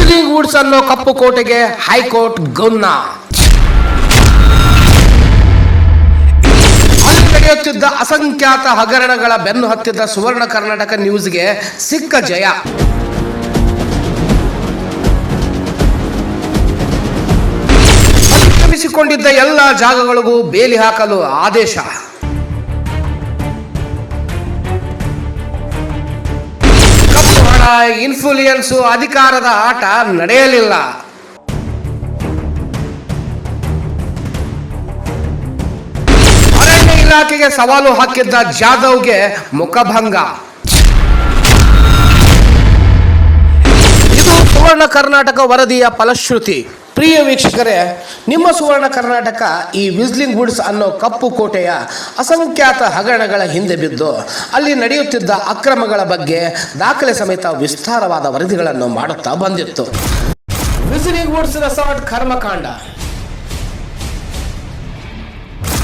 Whistling Woods ಅನ್ನೋ ಕಪ್ಪು ಕೋಟೆಗೆ high court ಗಮನ. ಅಲ್ಲಿ ನಡೆಯುತ್ತಿದ್ದ ಅಸಂಖ್ಯಾತ ಹಗರಣಗಳ ಬೆನ್ನು ಹತ್ತಿದ್ದ ಸುವರ್ಣ ಕರ್ನಾಟಕ ನ್ಯೂಸ್ಗೆ ಸಿಕ್ಕ ಜಯ. ಅತಿಕ್ರಮಿಸಿಕೊಂಡಿದ್ದ ಎಲ್ಲ ಜಾಗಗಳಿಗೂ ಬೇಲಿ ಹಾಕಲು ಆದೇಶ. ಕಪ್ಪು ಹಣ, ಇನ್ಫ್ಲೂಯೆನ್ಸು, ಅಧಿಕಾರದ ಆಟ ನಡೆಯಲಿಲ್ಲ. ಅರಣ್ಯ ಇಲಾಖೆಗೆ ಸವಾಲು ಹಾಕಿದ್ದ ಜಾಧವ್ಗೆ ಮುಖಭಂಗ. ಇದು ಸುವರ್ಣ ಕರ್ನಾಟಕ ವರದಿಯ ಫಲಶ್ರುತಿ. ಪ್ರಿಯ ವೀಕ್ಷಕರೇ, ನಿಮ್ಮ ಸುವರ್ಣ ಕರ್ನಾಟಕ ಈ ವಿಸ್ಲಿಂಗ್ ವುಡ್ಸ್ ಅನ್ನೋ ಕಪ್ಪು ಕೋಟೆಯ ಅಸಂಖ್ಯಾತ ಹಗರಣಗಳ ಹಿಂದೆ ಬಿದ್ದು ಅಲ್ಲಿ ನಡೆಯುತ್ತಿದ್ದ ಅಕ್ರಮಗಳ ಬಗ್ಗೆ ದಾಖಲೆ ಸಮೇತ ವಿಸ್ತಾರವಾದ ವರದಿಗಳನ್ನು ಮಾಡುತ್ತಾ ಬಂದಿತ್ತು. ವಿಸ್ಲಿಂಗ್ ವುಡ್ಸ್ ರೆಸಾರ್ಟ್ ಕರ್ಮಕಾಂಡ.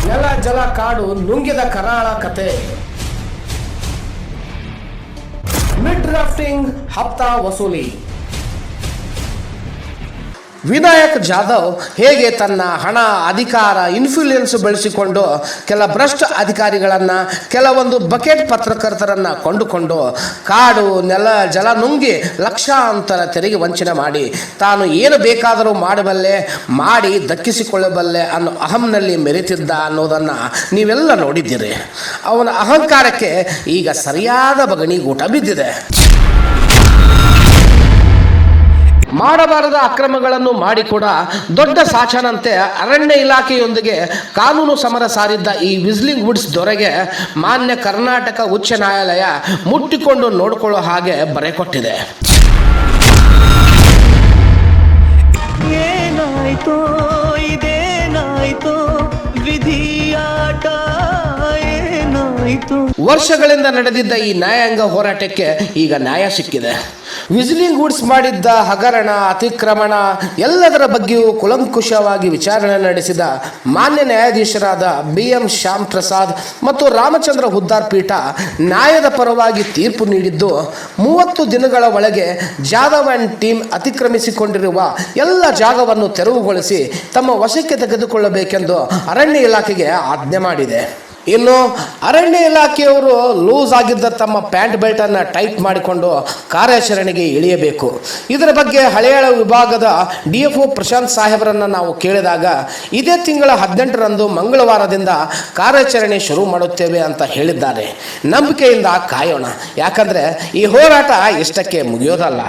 ನೆಲ ಜಲ ಕಾಡು ನುಂಗಿದ ಕರಾಳ ಕತೆ. ಮಿಡ್ ಡ್ರಾಫ್ಟಿಂಗ್ ಹಪ್ತಾ ವಸೂಲಿ. ವಿನಾಯಕ್ ಜಾಧವ್ ಹೇಗೆ ತನ್ನ ಹಣ, ಅಧಿಕಾರ, ಇನ್ಫ್ಲೂಯೆನ್ಸ್ ಬಳಸಿಕೊಂಡು ಕೆಲ ಭ್ರಷ್ಟ ಅಧಿಕಾರಿಗಳನ್ನು, ಕೆಲವೊಂದು ಬಕೆಟ್ ಪತ್ರಕರ್ತರನ್ನು ಕೊಂಡುಕೊಂಡು ಕಾಡು, ನೆಲ, ಜಲ ನುಂಗಿ ಲಕ್ಷಾಂತರ ತೆರಿಗೆ ವಂಚನೆ ಮಾಡಿ ತಾನು ಏನು ಬೇಕಾದರೂ ಮಾಡಬಲ್ಲೆ, ಮಾಡಿ ದಕ್ಕಿಸಿಕೊಳ್ಳಬಲ್ಲೆ ಅನ್ನೋ ಅಹಂನಲ್ಲಿ ಮೆರೆತಿದ್ದ ಅನ್ನೋದನ್ನು ನೀವೆಲ್ಲ ನೋಡಿದ್ದೀರಿ. ಅವನ ಅಹಂಕಾರಕ್ಕೆ ಈಗ ಸರಿಯಾದ ಬಗಣಿಗೂಟ ಬಿದ್ದಿದೆ. ಮಾಡಬಾರದ ಅಕ್ರಮಗಳನ್ನು ಮಾಡಿ ಕೂಡ ದೊಡ್ಡ ಸಾಚನಂತೆ ಅರಣ್ಯ ಇಲಾಖೆಯೊಂದಿಗೆ ಕಾನೂನು ಸಮರ ಸಾರಿದ್ದ ಈ ವಿಸ್ಲಿಂಗ್ ವುಡ್ಸ್ ದೊರೆಗೆ ಮಾನ್ಯ ಕರ್ನಾಟಕ ಉಚ್ಚ ನ್ಯಾಯಾಲಯ ಮುಟ್ಟಿಕೊಂಡು ನೋಡಿಕೊಳ್ಳೋ ಹಾಗೆ ಬರೆ ಕೊಟ್ಟಿದೆ. ಏನಾಯ್ತೋ ಇದೇನಾಯ್ತೋ ವಿಧಿಯಾಟ ಏನಾಯ್ತು. ವರ್ಷಗಳಿಂದ ನಡೆದಿದ್ದ ಈ ನ್ಯಾಯಾಂಗ ಹೋರಾಟಕ್ಕೆ ಈಗ ನ್ಯಾಯ ಸಿಕ್ಕಿದೆ. ವಿಸ್ಲಿಂಗ್ ವುಡ್ಸ್ ಮಾಡಿದ್ದ ಹಗರಣ, ಅತಿಕ್ರಮಣ ಎಲ್ಲದರ ಬಗ್ಗೆಯೂ ಕೂಲಂಕುಷವಾಗಿ ವಿಚಾರಣೆ ನಡೆಸಿದ ಮಾನ್ಯ ನ್ಯಾಯಾಧೀಶರಾದ BM ಶ್ಯಾಮ್ ಪ್ರಸಾದ್ ಮತ್ತು ರಾಮಚಂದ್ರ ಹುದ್ದಾರ್ ಪೀಠ ನ್ಯಾಯದ ಪರವಾಗಿ ತೀರ್ಪು ನೀಡಿದ್ದು 30 ದಿನಗಳ ಒಳಗೆ ಜಾಧವ್ ಅಂಡ್ ಟೀಮ್ ಅತಿಕ್ರಮಿಸಿಕೊಂಡಿರುವ ಎಲ್ಲ ಜಾಗವನ್ನು ತೆರವುಗೊಳಿಸಿ ತಮ್ಮ ವಶಕ್ಕೆ ತೆಗೆದುಕೊಳ್ಳಬೇಕೆಂದು ಅರಣ್ಯ ಇಲಾಖೆಗೆ ಆಜ್ಞೆ ಮಾಡಿದೆ. ಇನ್ನು ಅರಣ್ಯ ಇಲಾಖೆಯವರು ಲೂಸ್ ಆಗಿದ್ದ ತಮ್ಮ ಪ್ಯಾಂಟ್ ಬೆಲ್ಟನ್ನು ಟೈಟ್ ಮಾಡಿಕೊಂಡು ಕಾರ್ಯಾಚರಣೆಗೆ ಇಳಿಯಬೇಕು. ಇದರ ಬಗ್ಗೆ ಹಳೆಯಾಳ ವಿಭಾಗದ DFO ಪ್ರಶಾಂತ್ ಸಾಹೇಬರನ್ನು ನಾವು ಕೇಳಿದಾಗ ಇದೇ ತಿಂಗಳ 18ರಂದು ಮಂಗಳವಾರದಿಂದ ಕಾರ್ಯಾಚರಣೆ ಶುರು ಮಾಡುತ್ತೇವೆ ಅಂತ ಹೇಳಿದ್ದಾರೆ. ನಂಬಿಕೆಯಿಂದ ಕಾಯೋಣ, ಯಾಕಂದರೆ ಈ ಹೋರಾಟ ಇಷ್ಟಕ್ಕೆ ಮುಗಿಯೋದಲ್ಲ.